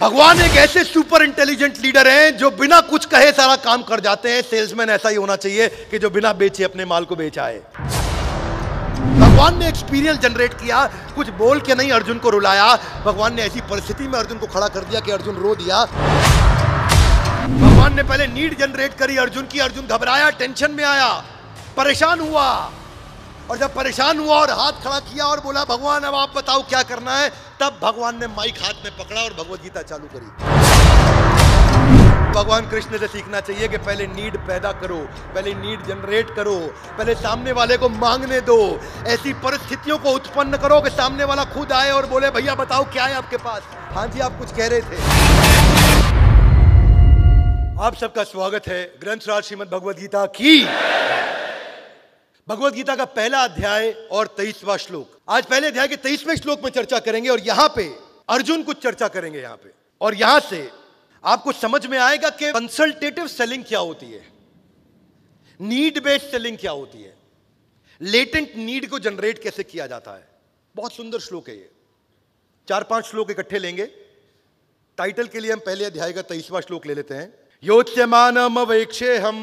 भगवान एक ऐसे सुपर इंटेलिजेंट लीडर हैं जो बिना कुछ कहे सारा काम कर जाते हैं। सेल्समैन ऐसा ही होना चाहिए कि जो बिना बेचे अपने माल को बेच आए। भगवान ने एक्सपीरियंस जनरेट किया, कुछ बोल के नहीं अर्जुन को रुलाया। भगवान ने ऐसी परिस्थिति में अर्जुन को खड़ा कर दिया कि अर्जुन रो दिया। भगवान ने पहले नीड जनरेट करी अर्जुन की। अर्जुन घबराया, टेंशन में आया, परेशान हुआ, और जब परेशान हुआ और हाथ खड़ा किया और बोला भगवान अब आप बताओ क्या करना है, तब भगवान ने माइक हाथ में पकड़ा और भगवत गीता चालू करी। भगवान कृष्ण से सीखना चाहिए कि पहले नीड पैदा करो, पहले नीड जनरेट करो, पहले सामने वाले को मांगने दो, ऐसी परिस्थितियों को उत्पन्न करो कि सामने वाला खुद आए और बोले भैया बताओ क्या है आपके पास। हाँ जी, आप कुछ कह रहे थे। आप सबका स्वागत है ग्रंथराज श्रीमद् भगवद गीता की। भगवद गीता का पहला अध्याय और 23वां श्लोक। आज पहले अध्याय के 23वें श्लोक में चर्चा करेंगे और यहां पे अर्जुन कुछ चर्चा करेंगे यहां पे, और यहां से आपको समझ में आएगा कि कंसल्टेटिव सेलिंग क्या होती है, नीड बेस्ड सेलिंग क्या होती है, लेटेंट नीड को जनरेट कैसे किया जाता है। बहुत सुंदर श्लोक है ये। 4-5 श्लोक इकट्ठे लेंगे। टाइटल के लिए हम पहले अध्याय का 23वां श्लोक ले लेते हैं। योत्स्यमानम अवेक्षे हम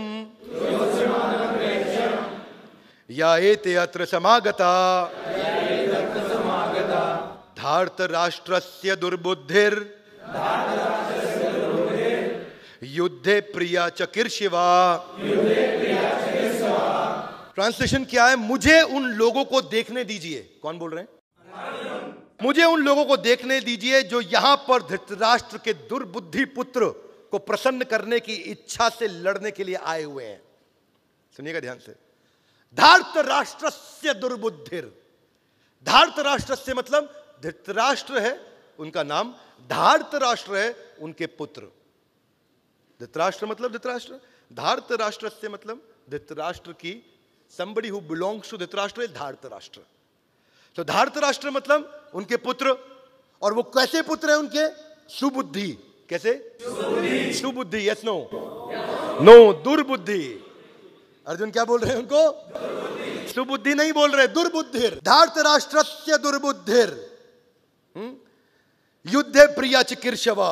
या एते अत्र समागता धार्त राष्ट्रस्य दुर्बुद्धिर युद्धे प्रिया चिकीर्षिवा। ट्रांसलेशन क्या है? मुझे उन लोगों को देखने दीजिए। कौन बोल रहे हैं? मुझे उन लोगों को देखने दीजिए जो यहां पर धृतराष्ट्र के दुर्बुद्धि पुत्र को प्रसन्न करने की इच्छा से लड़ने के लिए आए हुए हैं। सुनिएगा ध्यान से। धार्त राष्ट्रस्य दुर्बुद्धिर। धार्त राष्ट्रस्य मतलब धृतराष्ट्र है उनका नाम, धार्त राष्ट्र है उनके पुत्र। धृतराष्ट्र मतलब धृतराष्ट्र, धार्त राष्ट्रस्य मतलब धृतराष्ट्र की, somebody who belongs to Dhritarashtra is धार्त राष्ट्र। तो धार्त राष्ट्र मतलब उनके पुत्र, और वो कैसे पुत्र है उनके? सुबुद्धि। कैसे? सुबुद्धि। Yes no? नो, दुर्बुद्धि। अर्जुन क्या बोल रहे हैं उनको? सुबुद्धि नहीं बोल रहे, दुर्बुद्धिर। धार्त राष्ट्रस्य दुर्बुद्धिर युद्धे प्रिया चिकीर्षवा।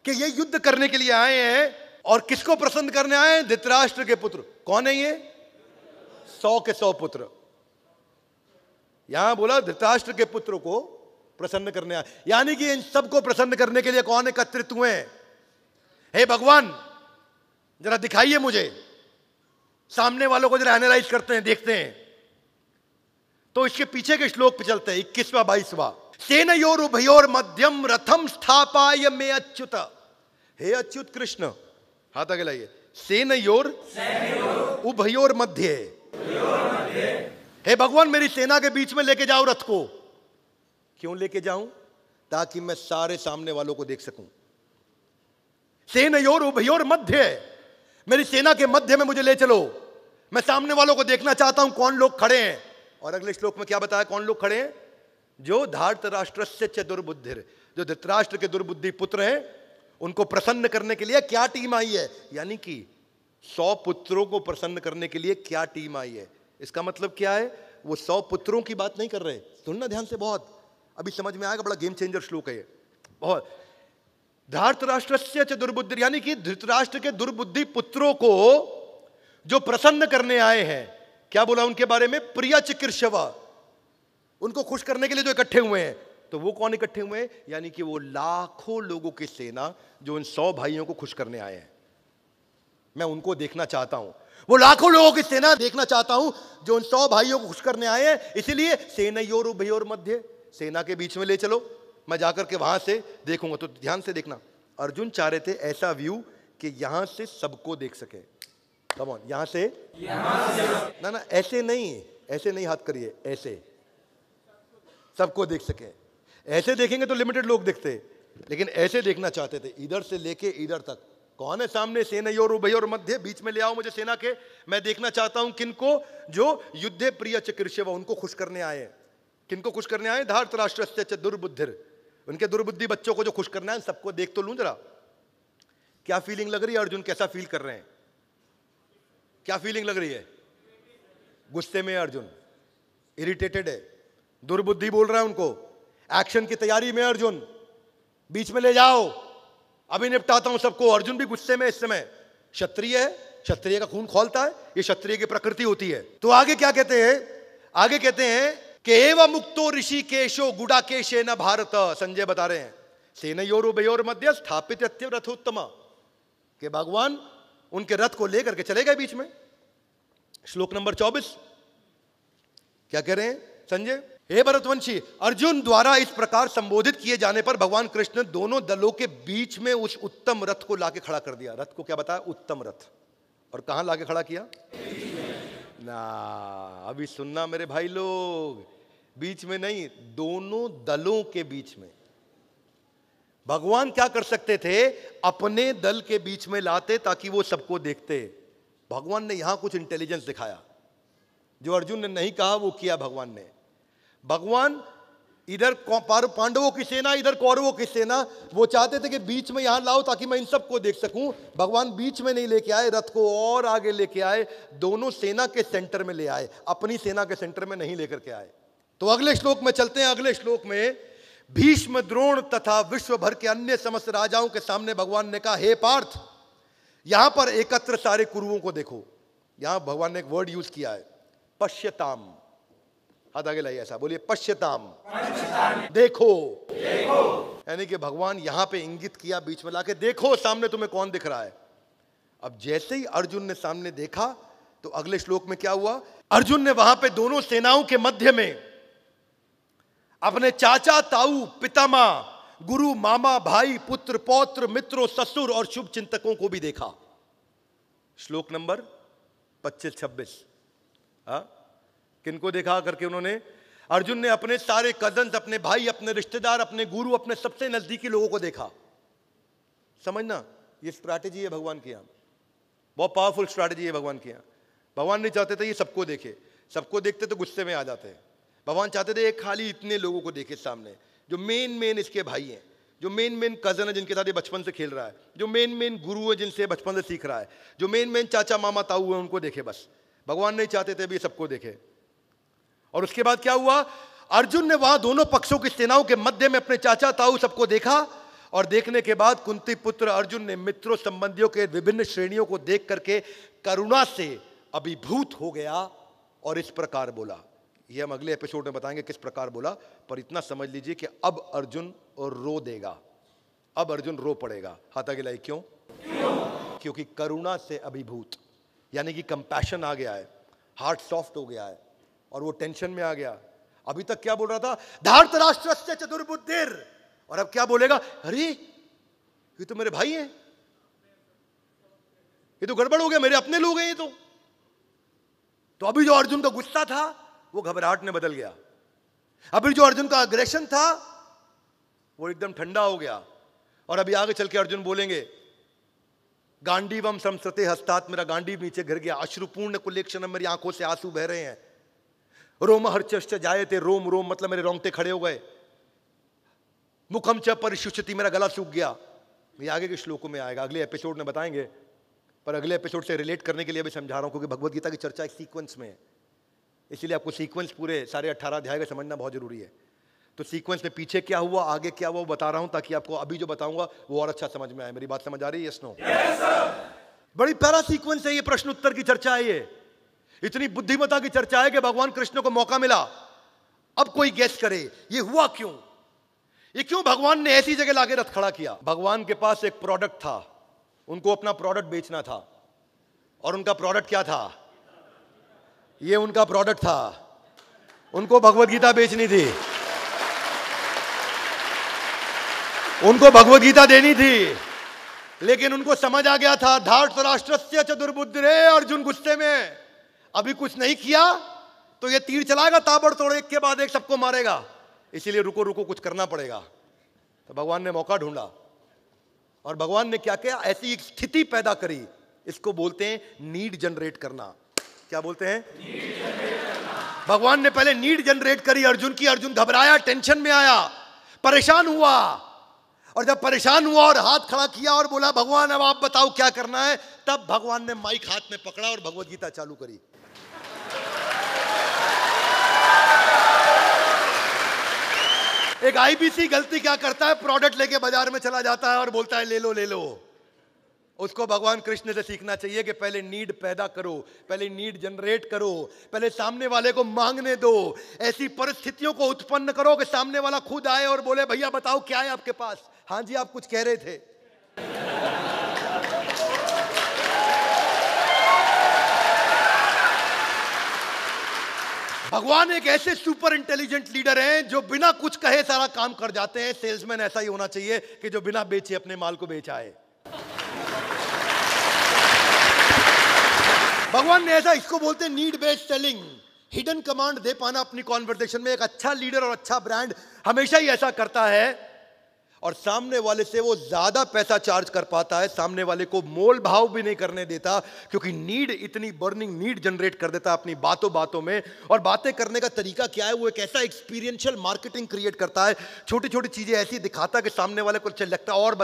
कि ये युद्ध करने के लिए आए हैं, और किसको प्रसन्न करने आए हैं? धृतराष्ट्र के पुत्र। कौन है ये? 100 के 100 पुत्र। यहां बोला धृतराष्ट्र के पुत्र को प्रसन्न करने आए, यानी कि इन सबको प्रसन्न करने के लिए कौन एकत्रित हुए हैं? हे भगवान जरा दिखाइए मुझे, सामने वालों को जरा एनालाइज करते हैं, देखते हैं। तो इसके पीछे के श्लोक पे चलते हैं, 21वां 22वां। सेनयोर उभयोर मध्यम रथम स्थापाय मे अच्युत। हे अच्युत कृष्ण, हाथ आगे लाइए। सेनयोर उभयोर मध्य। हे भगवान मेरी सेना के बीच में लेके जाओ रथ को। क्यों लेके जाऊं? ताकि मैं सारे सामने वालों को देख सकूं। सेनयोर उभयोर मध्य, मेरी सेना के मध्य में मुझे ले चलो, मैं सामने वालों को देखना चाहता हूं कौन लोग खड़े हैं। और अगले श्लोक में क्या बताया कौन लोग खड़े हैं? जो धार्त राष्ट्रस्य च दुर्बुद्धिर, जो धृतराष्ट्र के दुर्बुद्धि पुत्र हैं, उनको प्रसन्न करने के लिए क्या टीम आई है। यानी कि 100 पुत्रों को प्रसन्न करने के लिए क्या टीम आई है। इसका मतलब क्या है? वो 100 पुत्रों की बात नहीं कर रहे। सुनना ध्यान से, बहुत अभी समझ में आएगा, बड़ा गेम चेंजर श्लोक है ये बहुत। धार्त राष्ट्रस्य च दुर्बुद्धि, यानी कि धृतराष्ट्र के दुर्बुद्धि पुत्रों को जो प्रसन्न करने आए हैं। क्या बोला उनके बारे में? प्रिया चिकीर्षवा। उनको खुश करने के लिए जो इकट्ठे हुए हैं। तो वो कौन इकट्ठे हुए हैं? यानी कि वो लाखों लोगों की सेना जो उन 100 भाइयों को खुश करने आए हैं। मैं उनको देखना चाहता हूं, वो लाखों लोगों की सेना देखना चाहता हूं जो उन 100 भाइयों को खुश करने आए हैं। इसीलिए सेनयोर उभयोर मध्य, सेना के बीच में ले चलो, मैं जाकर के वहां से देखूंगा। तो ध्यान से देखना, अर्जुन चाह रहे थे ऐसा व्यू कि यहां से सबको देख सके। कम ऑन, यहां से ना ना, ऐसे नहीं, ऐसे नहीं हाथ करिए, ऐसे सबको देख सके। ऐसे देखेंगे तो लिमिटेड लोग दिखते, लेकिन ऐसे देखना चाहते थे, इधर से लेके इधर तक। कौन है सामने? सेनयोर उभयोर मध्य, बीच में ले आओ मुझे सेना के। मैं देखना चाहता हूं किनको? जो युद्धे प्रिय चिकीर्षवा, उनको खुश करने आए हैं। किनको खुश करने आए? धार्त राष्ट्रस्य च दुर्बुद्धिर, उनके दुर्बुद्धि बच्चों को जो खुश करना है। सबको देख तो लूं जरा, क्या फीलिंग लग रही है? अर्जुन कैसा फील कर रहे हैं? क्या फीलिंग लग रही है? गुस्से में अर्जुन, इरिटेटेड है, दुर्बुद्धि बोल रहा है उनको, एक्शन की तैयारी में अर्जुन, बीच में ले जाओ, अभी निपटाता हूं सबको। अर्जुन भी गुस्से में इस समय, क्षत्रिय है, क्षत्रिय का खून खौलता है, ये क्षत्रिय की प्रकृति होती है। तो आगे क्या कहते हैं, आगे कहते हैं कि एवं मुक्तो ऋषिकेशो गुडाकेशेन भारत, संजय बता रहे हैं, सेनयोर उभयोर मध्य स्थापित रथोत्तम, कि भगवान उनके रथ को लेकर के चले गए बीच में। श्लोक नंबर 24 क्या कह रहे हैं संजय, हे भरतवंशी, अर्जुन द्वारा इस प्रकार संबोधित किए जाने पर भगवान कृष्ण दोनों दलों के बीच में उस उत्तम रथ को लाके खड़ा कर दिया। रथ को क्या बताया, उत्तम रथ। और कहां लाके खड़ा किया ना, अभी सुनना मेरे भाई लोग, बीच में नहीं, दोनों दलों के बीच में। भगवान क्या कर सकते थे, अपने दल के बीच में लाते ताकि वो सबको देखते। भगवान ने यहां कुछ इंटेलिजेंस दिखाया, जो अर्जुन ने नहीं कहा वो किया भगवान ने। भगवान इधर पांडवों की सेना, इधर कौरवों की सेना, वो चाहते थे कि बीच में यहां लाओ ताकि मैं इन सबको देख सकूं। भगवान बीच में नहीं लेके आए, रथ को और आगे लेके आए, दोनों सेना के सेंटर में ले आए, अपनी सेना के सेंटर में नहीं लेकर के आए। तो अगले श्लोक में चलते हैं। अगले श्लोक में भीष्म, द्रोण तथा विश्व भर के अन्य समस्त राजाओं के सामने भगवान ने कहा, हे पार्थ, यहां पर एकत्र सारे कुरुओं को देखो। यहां भगवान ने एक वर्ड यूज किया है, पश्यताम। हाथ आगे लाइए, ऐसा बोलिए, पश्यताम, देखो। यानी कि भगवान यहां पे इंगित किया बीच में लाके, देखो सामने तुम्हें कौन दिख रहा है। अब जैसे ही अर्जुन ने सामने देखा तो अगले श्लोक में क्या हुआ, अर्जुन ने वहां पे दोनों सेनाओं के मध्य में अपने चाचा, ताऊ, पितामह, गुरु, मामा, भाई, पुत्र, पौत्र, मित्रों, ससुर और शुभ चिंतकों को भी देखा। श्लोक नंबर 25-26। किनको देखा करके उन्होंने, अर्जुन ने अपने सारे कजन्स, अपने भाई, अपने रिश्तेदार, अपने गुरु, अपने सबसे नजदीकी लोगों को देखा। समझना, ये स्ट्रैटेजी है भगवान के यहां, बहुत पावरफुल स्ट्रैटेजी है भगवान के यहां। भगवान नहीं चाहते थे ये सबको देखे, सबको देखते तो गुस्से में आ जाते हैं। भगवान चाहते थे एक खाली इतने लोगों को देखे सामने, जो मेन इसके भाई हैं, जो मेन कजन है जिनके साथ ये बचपन से खेल रहा है, जो मेन गुरु है जिनसे बचपन से सीख रहा है, जो मेन चाचा, मामा, ताऊ है, उनको देखे बस। भगवान नहीं चाहते थे भी सबको देखे। और उसके बाद क्या हुआ, अर्जुन ने वहां दोनों पक्षों की सेनाओं के मध्य में अपने चाचा, ताऊ सबको देखा। और देखने के बाद कुंती पुत्र अर्जुन ने मित्रों, संबंधियों के विभिन्न श्रेणियों को देख करके करुणा से अभिभूत हो गया और इस प्रकार बोला। ये हम अगले एपिसोड में बताएंगे किस प्रकार बोला, पर इतना समझ लीजिए कि अब अर्जुन रो देगा, अब अर्जुन रो पड़ेगा। हाथ आगे लाइए, क्यों? क्योंकि करुणा से अभिभूत, यानी कि कंपैशन आ गया है, हार्ट सॉफ्ट हो गया है और वो टेंशन में आ गया। अभी तक क्या बोल रहा था, धार्तराष्ट्रस्य च दुर्बुद्धिर, और अब क्या बोलेगा, अरे ये तो मेरे भाई हैं, ये तो गड़बड़ हो गया, मेरे अपने लोग हैं ये तो अभी जो अर्जुन का गुस्सा था वो घबराहट में बदल गया। अभी जो अर्जुन का अग्रेशन था वो एकदम ठंडा हो गया। और अभी आगे चल के अर्जुन बोलेंगे, गांडीवम संसृते हस्तात, मेरा गांडीव नीचे गिर गया, अश्रुपूर्ण कुलेक्षणम, मेरी आंखों से आंसू बह रहे हैं, रोम हर्चश्च जायते, रोम रोम मतलब मेरे रोंगटे खड़े हो गए, मुखम च परिशुष्यति, मेरा गला सूख गया। ये आगे के श्लोकों में आएगा, अगले एपिसोड में बताएंगे, पर अगले एपिसोड से रिलेट करने के लिए भी समझा रहा हूं, क्योंकि भगवत गीता की चर्चा एक सीक्वेंस में है, इसलिए आपको सीक्वेंस पूरे सारे 18 अध्याय का समझना बहुत जरूरी है। तो सीक्वेंस में पीछे क्या हुआ, आगे क्या हुआ, वो बता रहा हूं, ताकि आपको अभी जो बताऊंगा वो और अच्छा समझ में आए। मेरी बात समझ आ रही है? Yes no? बड़ी प्यारा सीक्वेंस है ये, प्रश्न उत्तर की चर्चा है ये, इतनी बुद्धिमता की चर्चा है कि भगवान कृष्ण को मौका मिला। अब कोई गेस करे ये हुआ क्यों, ये क्यों भगवान ने ऐसी जगह लाके रथ खड़ा किया। भगवान के पास एक प्रोडक्ट था, उनको अपना प्रोडक्ट बेचना था, और उनका प्रोडक्ट क्या था, ये उनका प्रोडक्ट था, उनको भगवत गीता बेचनी थी, उनको भगवत गीता देनी थी। लेकिन उनको समझ आ गया था, धार्तराष्ट्रस्य च दुर्बुद्धिरे, अर्जुन गुस्से में अभी कुछ नहीं किया तो ये तीर चलाएगा ताबड़तोड़, एक के बाद एक सबको मारेगा, इसीलिए रुको रुको कुछ करना पड़ेगा। तो भगवान ने मौका ढूंढा, और भगवान ने क्या किया, ऐसी एक स्थिति पैदा करी, इसको बोलते हैं नीड जनरेट करना। क्या बोलते हैं? नीड जनरेट करना। भगवान ने पहले नीड जनरेट करी अर्जुन की, अर्जुन घबराया, टेंशन में आया, परेशान हुआ, और जब परेशान हुआ और हाथ खड़ा किया और बोला भगवान अब आप बताओ क्या करना है, तब भगवान ने माइक हाथ में पकड़ा और भगवत गीता चालू करी। एक आईबीसी गलती क्या करता है, प्रोडक्ट लेके बाजार में चला जाता है और बोलता है ले लो ले लो। उसको भगवान कृष्ण से सीखना चाहिए कि पहले नीड पैदा करो, पहले नीड जनरेट करो, पहले सामने वाले को मांगने दो, ऐसी परिस्थितियों को उत्पन्न करो कि सामने वाला खुद आए और बोले भैया बताओ क्या है आपके पास। हाँ जी आप कुछ कह रहे थे। भगवान एक ऐसे सुपर इंटेलिजेंट लीडर हैं जो बिना कुछ कहे सारा काम कर जाते हैं। सेल्समैन ऐसा ही होना चाहिए कि जो बिना बेचे अपने माल को बेच आए। भगवान ने ऐसा, इसको बोलते हैं need based selling, hidden command दे पाना अपनी कॉन्वर्सेशन में। एक अच्छा लीडर और अच्छा ब्रांड हमेशा ही ऐसा करता है और सामने वाले से वो ज्यादा पैसा चार्ज कर पाता है, सामने वाले को मोल भाव भी नहीं करने देता, क्योंकि नीड इतनी बर्निंग नीड जनरेट कर देता अपनी बातों बातों में। और बातें करने का तरीका क्या है, वो एक ऐसा एक्सपीरियंशियल मार्केटिंग क्रिएट करता है, छोटी छोटी चीजें ऐसी दिखाता है कि सामने वाले को लगता है और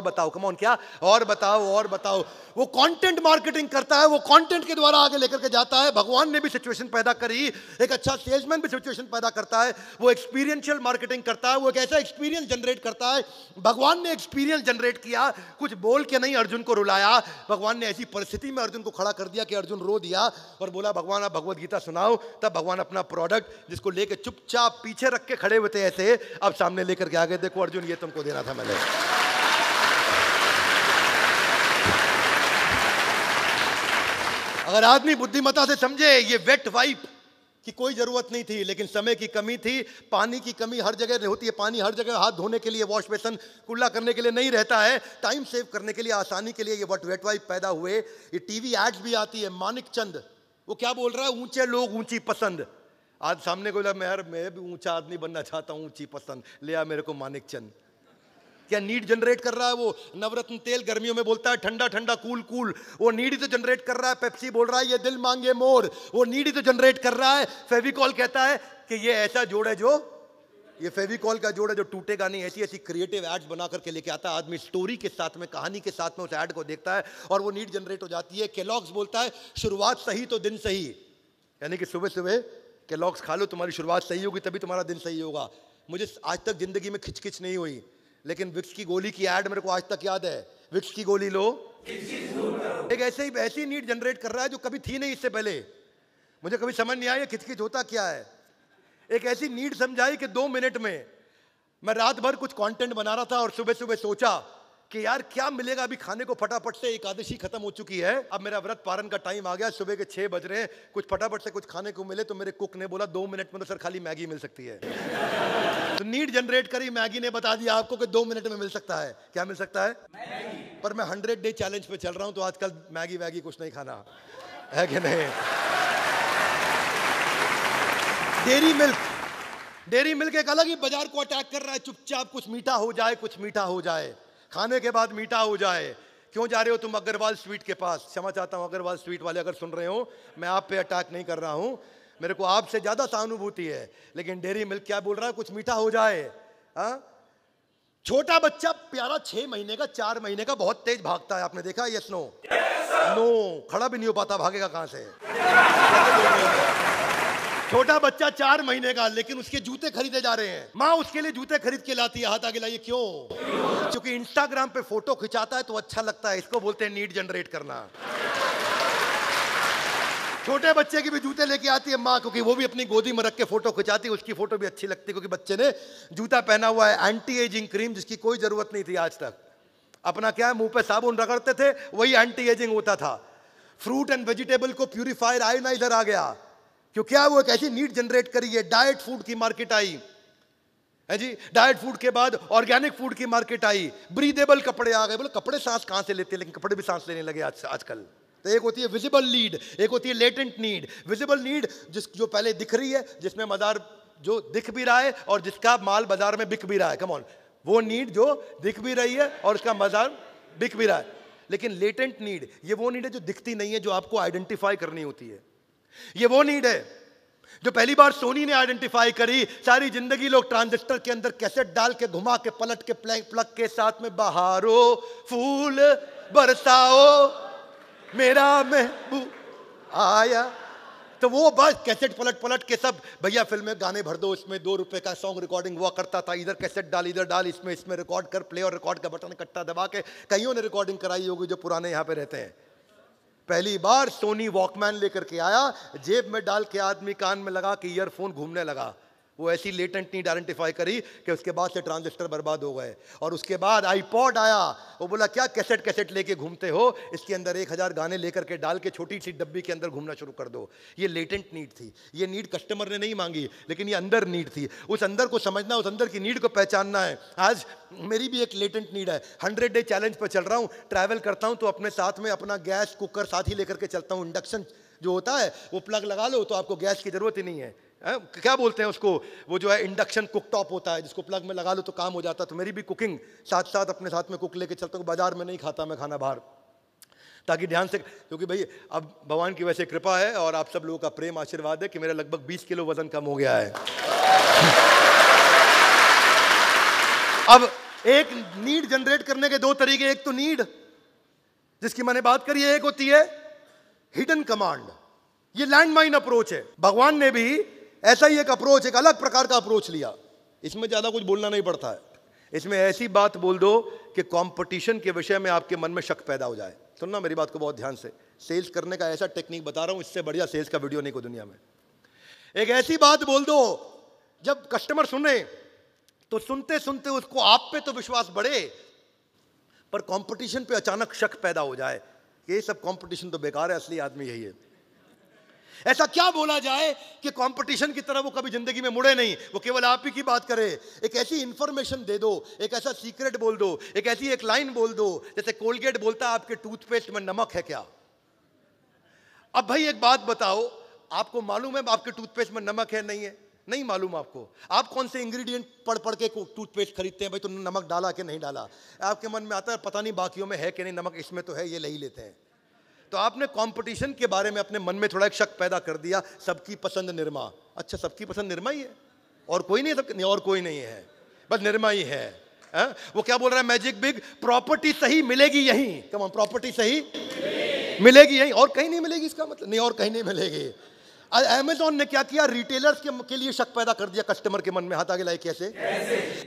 बताओ कम ऑन, क्या और बताओ। वो कंटेंट मार्केटिंग करता है, वो कंटेंट के द्वारा आगे लेकर के जाता है। भगवान ने भी सिचुएशन पैदा करी, एक अच्छा सेल्समैन भी सिचुएशन पैदा करता है, वो एक्सपीरियंशियल मार्केटिंग करता है, वो एक ऐसा एक्सपीरियंस जनरेट करता है। भगवान ने एक्सपीरियंस जनरेट किया, कुछ बोल के नहीं अर्जुन को रुलाया। भगवान ने ऐसी परिस्थिति में अर्जुन को खड़ा कर दिया कि अर्जुन रो दिया और बोला भगवान आप भगवत गीता सुनाओ। तब भगवान अपना प्रोडक्ट जिसको लेके चुपचाप पीछे रख के खड़े हुए थे ऐसे, अब सामने लेकर के आ गए, देखो अर्जुन ये तुमको देना था मैंने। अगर आदमी बुद्धिमत्ता से समझे ये वेट वाइप की कोई जरूरत नहीं थी, लेकिन समय की कमी थी, पानी की कमी हर जगह होती है, पानी हर जगह हाथ धोने के लिए, वॉश बेसन कुल्ला करने के लिए नहीं रहता है, टाइम सेव करने के लिए, आसानी के लिए ये वेट वाइप पैदा हुए। ये टीवी एड्स भी आती है, मानिक चंद वो क्या बोल रहा है, ऊंचे लोग ऊंची पसंद। आज सामने को मैं भी ऊंचा आदमी बनना चाहता हूं, ऊंची पसंद ले आ मेरे को मानिक चंद। क्या नीड जनरेट कर रहा है वो? नवरत्न तेल गर्मियों में बोलता है ठंडा ठंडा कूल कूल, वो नीड ही तो जनरेट कर रहा है। पेप्सी बोल रहा है ये दिल मांगे मोर, वो नीड ही तो जनरेट कर रहा है। फेविकॉल कहता है कि ये ऐसा जोड़ है जो, ये फेविकॉल का जोड़ है जो टूटेगा नहीं। ऐसी ऐसी क्रिएटिव एड्स बना करके लेके आता है आदमी, स्टोरी के साथ में, कहानी के साथ में उस एड को देखता है और वो नीड जनरेट हो जाती है। केलॉग्स बोलता है शुरुआत सही तो दिन सही, यानी कि सुबह सुबह केलॉग्स खा लो, तुम्हारी शुरुआत सही होगी तभी तुम्हारा दिन सही होगा। मुझे आज तक जिंदगी में खिचखिच नहीं हुई, लेकिन विक्स की गोली की ऐड मेरे को आज तक याद है, विक्स की गोली लो एक ऐसी नीड जनरेट कर रहा है जो कभी थी नहीं इससे पहले। मुझे कभी समझ नहीं आया खिचखिच होता क्या है। एक ऐसी नीड समझाई कि 2 मिनट में मैं रात भर कुछ कंटेंट बना रहा था और सुबह सुबह सोचा कि यार क्या मिलेगा अभी खाने को, फटाफट से एकादशी खत्म हो चुकी है, अब मेरा व्रत पारण का टाइम आ गया, सुबह के 6 बज रहे हैं, कुछ फटाफट से कुछ खाने को मिले। तो मेरे कुक ने बोला 2 मिनट में तो सर खाली मैगी मिल सकती है। तो नीड जनरेट करी, मैगी ने बता दिया आपको कि 2 मिनट में मिल सकता है। क्या मिल सकता है? मैगी। पर मैं 100 डे चैलेंज पे चल रहा हूं, तो आजकल मैगी वैगी कुछ नहीं खाना है कि नहीं। डेयरी मिल्क एक अलग ही बाजार को अटैक कर रहा है, चुपचाप कुछ मीठा हो जाए, कुछ मीठा हो जाए, खाने के बाद मीठा हो जाए। क्यों जा रहे हो तुम अग्रवाल स्वीट के पास? क्षमा चाहता हूं अग्रवाल स्वीट वाले अगर सुन रहे हो, मैं आप पे अटैक नहीं कर रहा हूं, मेरे को आपसे ज्यादा सहानुभूति है, लेकिन डेयरी मिल्क क्या बोल रहा है, कुछ मीठा हो जाए। छोटा बच्चा प्यारा 6 महीने का, 4 महीने का, बहुत तेज भागता है, आपने देखा? Yes no? नो, खड़ा भी नहीं हो पाता, भागेगा कहां से? छोटा बच्चा 4 महीने का, लेकिन उसके जूते खरीदे जा रहे हैं, माँ उसके लिए जूते खरीद के लाती है, हाथ आगे लाइए। क्यों? क्योंकि इंस्टाग्राम पे फोटो खिंचाता है तो अच्छा लगता है। इसको बोलते हैं नीड जनरेट करना। छोटे बच्चे की भी जूते लेके आती है माँ, क्योंकि वो भी अपनी गोदी में रख के फोटो खिंचाती है, उसकी फोटो भी अच्छी लगती है, क्योंकि बच्चे ने जूता पहना हुआ है। एंटी एजिंग क्रीम जिसकी कोई जरूरत नहीं थी आज तक, अपना क्या है मुंह पे साबुन रगड़ते थे, वही एंटी एजिंग होता था। फ्रूट एंड वेजिटेबल को प्यूरिफायर आयोनाइजर आ गया, क्यों? क्या वो एक ऐसी नीड जनरेट करी है। डाइट फूड की मार्केट आई है जी, डाइट फूड के बाद ऑर्गेनिक फूड की मार्केट आई, ब्रीदेबल कपड़े आ गए। बोले कपड़े सांस कहां से लेते हैं, लेकिन कपड़े भी सांस लेने लगे आजकल। तो एक होती है विजिबल नीड, एक होती है लेटेंट नीड। विजिबल नीड जो पहले दिख रही है, जिसमें बाजार जो दिख भी रहा है और जिसका माल बाजार में बिक भी रहा है, कम ऑन, वो नीड जो दिख भी रही है और उसका बाजार बिक भी रहा है। लेकिन लेटेंट नीड, ये वो नीड है जो दिखती नहीं है, जो आपको आइडेंटिफाई करनी होती है। ये वो नीड है जो पहली बार सोनी ने आइडेंटिफाई करी। सारी जिंदगी लोग ट्रांजिस्टर के अंदर कैसेट डाल के, घुमा के, पलट के, प्लग के साथ में बहारो फूल बरसाओ मेरा महबूब आया, तो वो बस कैसेट पलट पलट के सब, भैया फिल्म में गाने भर दो, इसमें 2 रुपए का सॉन्ग रिकॉर्डिंग हुआ करता था, इधर कैसेट डाल, इधर डाल, इसमें रिकॉर्ड कर, प्ले और रिकॉर्ड का बटन इकट्ठा दबा के कईयों ने रिकॉर्डिंग कराई होगी जो पुराने यहाँ पे रहते हैं। पहली बार सोनी वॉकमैन लेकर के आया, जेब में डाल के आदमी कान में लगा के ईयरफोन घूमने लगा। वो ऐसी लेटेंट नीड आइडेंटिफाई करी कि उसके बाद से ट्रांजिस्टर बर्बाद हो गए। और उसके बाद आईपॉड आया, वो बोला क्या कैसेट लेके घूमते हो, इसके अंदर 1000 गाने लेकर के डाल के छोटी सी डब्बी के अंदर घूमना शुरू कर दो। ये लेटेंट नीड थी, ये नीड कस्टमर ने नहीं मांगी, लेकिन ये अंदर नीड थी। उस अंदर को समझना, उस अंदर की नीड को पहचानना है। आज मेरी भी एक लेटेंट नीड है, 100 डे चैलेंज पर चल रहा हूँ, ट्रैवल करता हूँ तो अपने साथ में अपना गैस कुकर साथ ही लेकर के चलता हूँ। इंडक्शन जो होता है वो प्लग लगा लो तो आपको गैस की जरूरत ही नहीं है। क्या बोलते हैं उसको, वो जो है इंडक्शन कुकटॉप होता है जिसको प्लग में लगा लो तो काम हो जाता है। तो मेरी भी कुकिंग साथ साथ अपने साथ में कुक लेके चलता हूँ। बाजार में नहीं खाता मैं खाना बाहर, ताकि ध्यान से, क्योंकि भाई अब भगवान की वैसे कृपा है और आप सब लोगों का प्रेम आशीर्वाद है कि मेरा लगभग 20 किलो वजन कम हो गया है। अब एक नीड जनरेट करने के 2 तरीके, एक तो नीड जिसकी मैंने बात करी है, एक होती है हिडन कमांड। ये लैंडमाइन अप्रोच है। भगवान ने भी ऐसा ही एक अप्रोच, एक अलग प्रकार का अप्रोच लिया। इसमें ज्यादा कुछ बोलना नहीं पड़ता है, इसमें ऐसी बात बोल दो कि कंपटीशन के विषय में आपके मन में शक पैदा हो जाए। सुनना मेरी बात को बहुत ध्यान से, सेल्स करने का ऐसा टेक्निक बता रहा हूं, इससे बढ़िया सेल्स का वीडियो नहीं को दुनिया में। एक ऐसी बात बोल दो जब कस्टमर सुने तो सुनते सुनते उसको आप पे तो विश्वास बढ़े, पर कंपटीशन पे अचानक शक पैदा हो जाए कि ये सब कंपटीशन तो बेकार है, असली आदमी यही है। ऐसा क्या बोला जाए कि कंपटीशन की तरह वो कभी जिंदगी में मुड़े नहीं, वो केवल आप ही की बात करे। एक ऐसी इंफॉर्मेशन दे दो, एक ऐसा सीक्रेट बोल दो, एक ऐसी एक लाइन बोल दो, जैसे कोलगेट बोलता है आपके टूथपेस्ट में नमक है क्या। अब भाई एक बात बताओ, आपको मालूम है आपके टूथपेस्ट में नमक है नहीं है? नहीं मालूम आपको। आप कौन से इंग्रेडिएंट पढ़ पढ़ के टूथपेस्ट खरीदते हैं, भाई तुमने नमक डाला कि नहीं डाला। आपके मन में आता है पता नहीं बाकियों में है कि नहीं नमक, इसमें तो है, ये ले ही लेते हैं। तो आपने कंपटीशन के बारे में अपने मन में थोड़ा एक शक पैदा कर दिया। सबकी पसंद निरमा, अच्छा सबकी पसंद निरमा ही है और कोई नहीं है, और कोई नहीं है, बस निरमा ही है। वो क्या बोल रहा है मैजिक बिग, प्रॉपर्टी सही मिलेगी यहीं, कम ऑन, प्रॉपर्टी सही मिलेगी यहीं, और कहीं नहीं मिलेगी। इसका मतलब नहीं और कहीं नहीं मिलेगी। अमेज़न ने क्या किया, रिटेलर्स के लिए शक पैदा कर दिया कस्टमर के मन में। हाथ आगे लाए कैसे?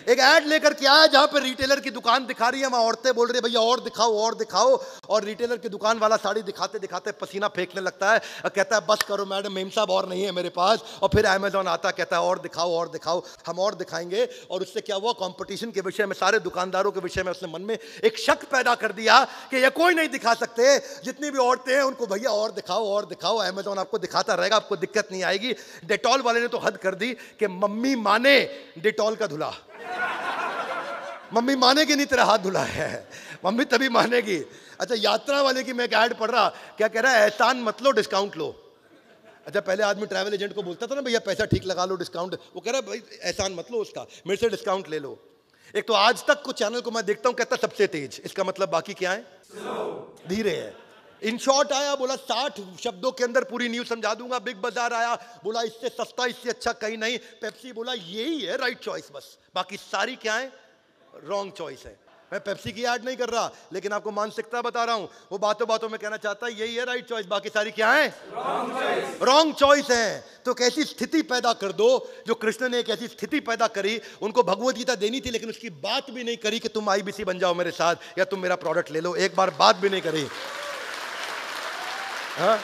एक ऐड लेकर के आया जहां पे रिटेलर की दुकान दिखा रही है, वहां औरतें बोल रही है भैया और दिखाओ और दिखाओ, और रिटेलर की दुकान वाला साड़ी दिखाते दिखाते पसीना फेंकने लगता है और कहता है बस करो मैडम, मेम साहब और नहीं है मेरे पास। और फिर अमेज़न आता कहता है और दिखाओ, हम और दिखाएंगे। और उससे क्या हुआ, कंपटीशन के विषय में, सारे दुकानदारों के विषय में उसने मन में एक शक पैदा कर दिया कि ये कोई नहीं दिखा सकते, जितनी भी औरतें हैं उनको भैया और दिखाओ, अमेज़न आपको दिखाता रहेगा, आपको दिक्कत नहीं आएगी। डेटॉल वाले ने तो हद कर दी कि मम्मी माने डेटॉल का धुला, मम्मी मानेगी नहीं तेरा हाथ धुला है, मम्मी तभी मानेगी। अच्छा यात्रा वाले की मैं एक ऐड पढ़ रहा, क्या कह रहा है, एहसान मत लो डिस्काउंट लो। अच्छा पहले आदमी ट्रैवल एजेंट को बोलता था ना भैया पैसा ठीक लगा लो डिस्काउंट, वो कह रहा है भाई एहसान मत लो उसका, मेरे से डिस्काउंट ले लो। एक तो आज तक को चैनल को मैं देखता हूं कहता सबसे तेज, इसका मतलब बाकी क्या है, धीरे है। इन शॉर्ट आया, बोला 60 शब्दों के अंदर पूरी न्यूज समझा दूंगा। बिग बाजार आया, बोला इससे सस्ता इससे अच्छा कहीं नहीं। पेप्सी बोला यही है राइट चॉइस, बस बाकी सारी क्या है रॉन्ग चॉइस है। मैं पेप्सी की ऐड नहीं कर रहा, लेकिन आपको मानसिकता बता रहा हूं। वो बातों बातों में कहना चाहता है यही है राइट चॉइस, बाकी सारी क्या है रॉन्ग चॉइस है। तो एक ऐसी स्थिति पैदा कर दो, जो कृष्ण ने एक ऐसी स्थिति पैदा करी, उनको भगवत गीता देनी थी लेकिन उसकी बात भी नहीं करी कि तुम आईबीसी बन जाओ मेरे साथ या तुम मेरा प्रोडक्ट ले लो, एक बार बात भी नहीं करी। हाँ?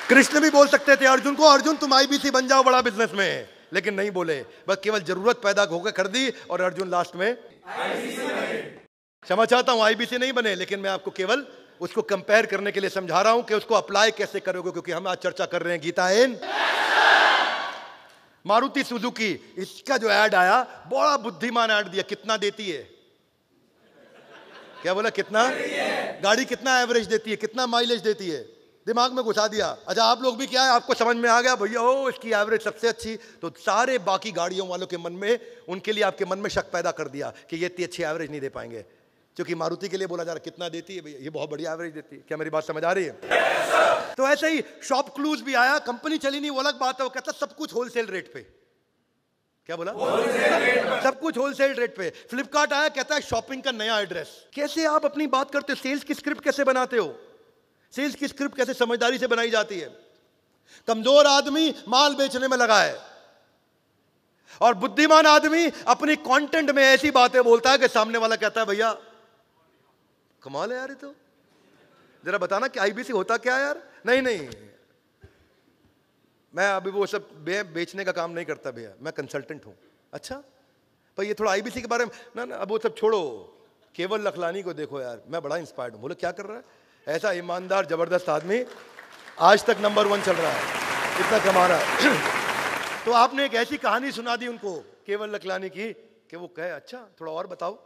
कृष्ण भी बोल सकते थे अर्जुन को, अर्जुन तुम आईबीसी बन जाओ बड़ा बिजनेस में, लेकिन नहीं बोले, बस केवल जरूरत पैदा होकर कर दी और अर्जुन लास्ट में क्षमा चाहता हूं आईबीसी नहीं बने, लेकिन मैं आपको केवल उसको कंपेयर करने के लिए समझा रहा हूं कि उसको अप्लाई कैसे करोगे, क्योंकि हम आज चर्चा कर रहे हैं गीता इन मारुति सुजुकी। इसका जो ऐड आया बड़ा बुद्धिमान ऐड दिया, कितना देती है, क्या बोला कितना, गाड़ी कितना एवरेज देती है, कितना माइलेज देती है, दिमाग में घुसा दिया। अच्छा आप लोग भी क्या है, आपको समझ में आ गया भैया ओ इसकी एवरेज सबसे अच्छी, तो सारे बाकी गाड़ियों वालों के मन में, उनके लिए आपके मन में शक पैदा कर दिया कि ये इतनी अच्छी एवरेज नहीं दे पाएंगे, क्योंकि मारुति के लिए बोला जा रहा कितना देती है भैया, ये बहुत बढ़िया एवरेज देती है। क्या मेरी बात समझ आ रही है? तो ऐसे ही शॉप क्लूज भी आया, कंपनी चली नहीं वो अलग बात है, वो कहता सब कुछ होलसेल रेट पे, क्या बोला सब कुछ होलसेल रेट पे। फ्लिपकार्ट आया कहता है शॉपिंग का नया एड्रेस। कैसे आप अपनी बात करते हो, सेल्स की स्क्रिप्ट कैसे बनाते हो, सेल्स की स्क्रिप्ट कैसे समझदारी से बनाई जाती है। कमजोर आदमी माल बेचने में लगा है, और बुद्धिमान आदमी अपनी कंटेंट में ऐसी बातें बोलता है कि सामने वाला कहता है भैया कमाल है यार, ये तो जरा बताना कि आईबीसी होता क्या है यार। नहीं नहीं, मैं अभी वो सब बेचने का काम नहीं करता भैया, मैं कंसल्टेंट हूं। अच्छा पर ये थोड़ा आईबीसी के बारे में ना अब वो सब छोड़ो, केवल लखलानी को देखो यार, मैं बड़ा इंस्पायर्ड हूं। बोले क्या कर रहा है, ऐसा ईमानदार जबरदस्त आदमी आज तक नंबर 1 चल रहा है, इतना कमा रहा है। तो आपने एक ऐसी कहानी सुना दी उनको केवल लखलानी की कि वो कहे अच्छा थोड़ा और बताओ।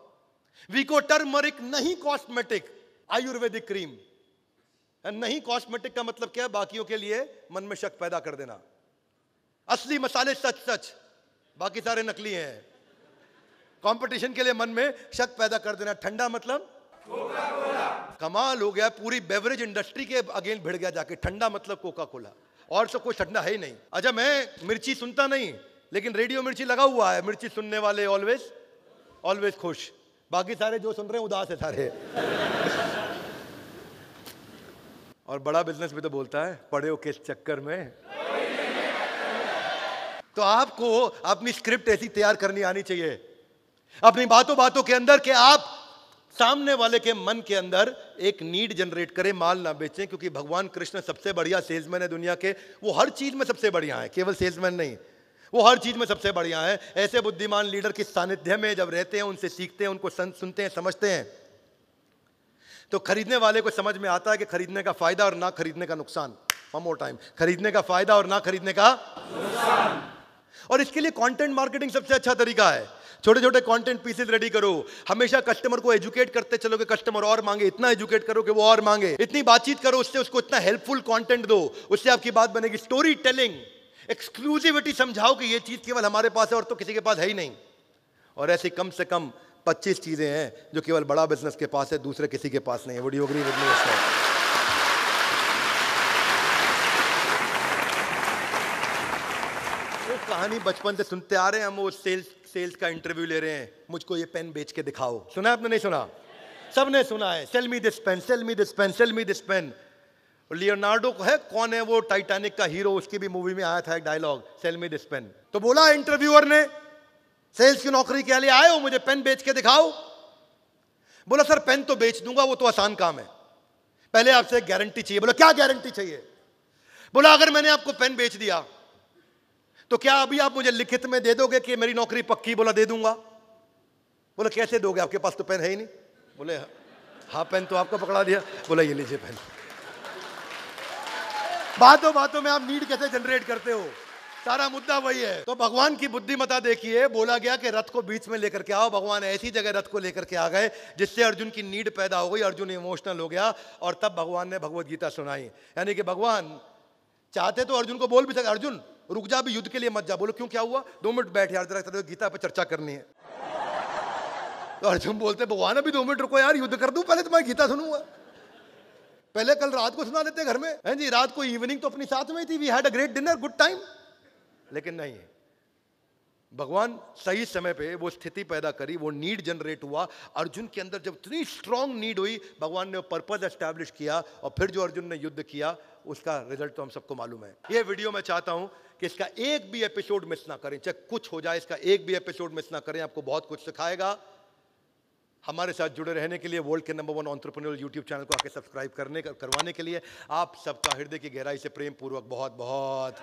वीको टर्मरिक नहीं कॉस्मेटिक, आयुर्वेदिक क्रीम। नहीं कॉस्मेटिक का मतलब क्या है, बाकियों के लिए मन में शक पैदा कर देना। असली मसाले सच सच, बाकी सारे नकली हैं। कंपटीशन के लिए मन में शक पैदा कर देना। ठंडा मतलब कोका कोला। कमाल हो गया, पूरी बेवरेज इंडस्ट्री के अगेंस्ट भिड़ गया जाके। ठंडा मतलब कोका कोला, और सब कोई ठंडा है ही नहीं। अच्छा मैं मिर्ची सुनता नहीं, लेकिन रेडियो मिर्ची लगा हुआ है। मिर्ची सुनने वाले ऑलवेज ऑलवेज खुश, बाकी सारे जो सुन रहे हैं उदास है सारे। और बड़ा बिजनेस भी तो बोलता है पड़े हो किस चक्कर में। तो आपको अपनी स्क्रिप्ट ऐसी तैयार करनी आनी चाहिए अपनी बातों बातों के अंदर कि आप सामने वाले के मन के अंदर एक नीड जनरेट करें, माल ना बेचें। क्योंकि भगवान कृष्ण सबसे बढ़िया सेल्समैन है दुनिया के, वो हर चीज में सबसे बढ़िया है, केवल सेल्समैन नहीं, वो हर चीज में सबसे बढ़िया है। ऐसे बुद्धिमान लीडर के सानिध्य में जब रहते हैं, उनसे सीखते हैं, उनको सुनते हैं, समझते हैं, तो खरीदने वाले को समझ में आता है कि खरीदने का फायदा और ना खरीदने का नुकसान। वन मोर टाइम, खरीदने का फायदा और ना खरीदने का नुकसान। और इसके लिए कंटेंट मार्केटिंग सबसे अच्छा तरीका है। छोटे छोटे कंटेंट पीसेस रेडी करो, हमेशा कस्टमर को एजुकेट करते चलो कि कस्टमर और मांगे, इतना एजुकेट करो कि वो और मांगे, इतनी बातचीत करो उससे, उसको इतना हेल्पफुल कंटेंट दो, उससे आपकी बात बनेगी। स्टोरी टेलिंग, एक्सक्लूसिविटी समझाओ कि ये चीज केवल हमारे पास है और तो किसी के पास है ही नहीं। और ऐसी कम से कम 25 चीजें हैं जो केवल बड़ा बिजनेस के पास है, दूसरे किसी के पास नहीं है। Would you agree with me? वो कहानी बचपन से सुनते आ रहे हैं हम, वो सेल्स का इंटरव्यू ले रहे हैं, मुझको ये पेन बेच के दिखाओ। सुना आपने? नहीं सुना? सबने सुना है, sell me this pen, sell me this pen, sell me this pen. Leonardo को है, कौन है वो टाइटैनिक का हीरो, उसकी भी मूवी में आया था एक dialogue, sell me this pen. तो बोला इंटरव्यूअर ने, सेल्स की नौकरी के लिए आए हो, मुझे पेन बेच के दिखाओ। बोला सर पेन तो बेच दूंगा, वो तो आसान काम है, पहले आपसे एक गारंटी चाहिए। बोला क्या गारंटी चाहिए? बोला अगर मैंने आपको पेन बेच दिया तो क्या अभी आप मुझे लिखित में दे दोगे कि मेरी नौकरी पक्की? बोला दे दूंगा। बोला कैसे दोगे, आपके पास तो पेन है ही नहीं। बोले हाँ पेन तो आपको पकड़ा दिया। बोला ये लीजिए पेन। बातों बातों में आप नीड कैसे जनरेट करते हो, सारा मुद्दा वही है। तो भगवान की बुद्धिमत्ता देखिए, बोला गया कि रथ को बीच में लेकर के आओ। भगवान ऐसी जगह रथ को लेकर के आ गए जिससे अर्जुन की नीड पैदा हो गई, अर्जुन इमोशनल हो गया, और तब भगवान ने भगवत गीता सुनाई। यानी कि भगवान चाहते तो अर्जुन को बोल भी सकते, अर्जुन रुक जा, भी युद्ध के लिए मत जा। बोलो क्यों, क्या हुआ? 2 मिनट बैठ यार, जरा गीता पर चर्चा करनी है। तो अर्जुन बोलते भगवान अभी 2 मिनट रुको यार, युद्ध कर दूं, पहले तुम्हारी गीता सुनूंगा। पहले कल रात को सुना देते घर में, हैं जी, रात को इवनिंग तो अपनी साथ में थी, we had a great dinner, good time. लेकिन नहीं, भगवान सही समय पे वो स्थिति पैदा करी, वो नीड जनरेट हुआ अर्जुन के अंदर। जब इतनी स्ट्रांग नीड हुई, भगवान ने पर्पस एस्टैब्लिश किया, और फिर जो अर्जुन ने युद्ध किया उसका रिजल्ट तो हम सबको मालूम है। ये वीडियो मैं चाहता हूं कि इसका एक भी एपिसोड मिस ना करें, चाहे कुछ हो जाए, इसका एक भी एपिसोड मिस ना करें, आपको बहुत कुछ सिखाएगा। हमारे साथ जुड़े रहने के लिए, वर्ल्ड के नंबर 1 एंटरप्रेन्योर यूट्यूब चैनल को आके सब्सक्राइब करवाने के लिए आप सबका हृदय की गहराई से प्रेम पूर्वक बहुत बहुत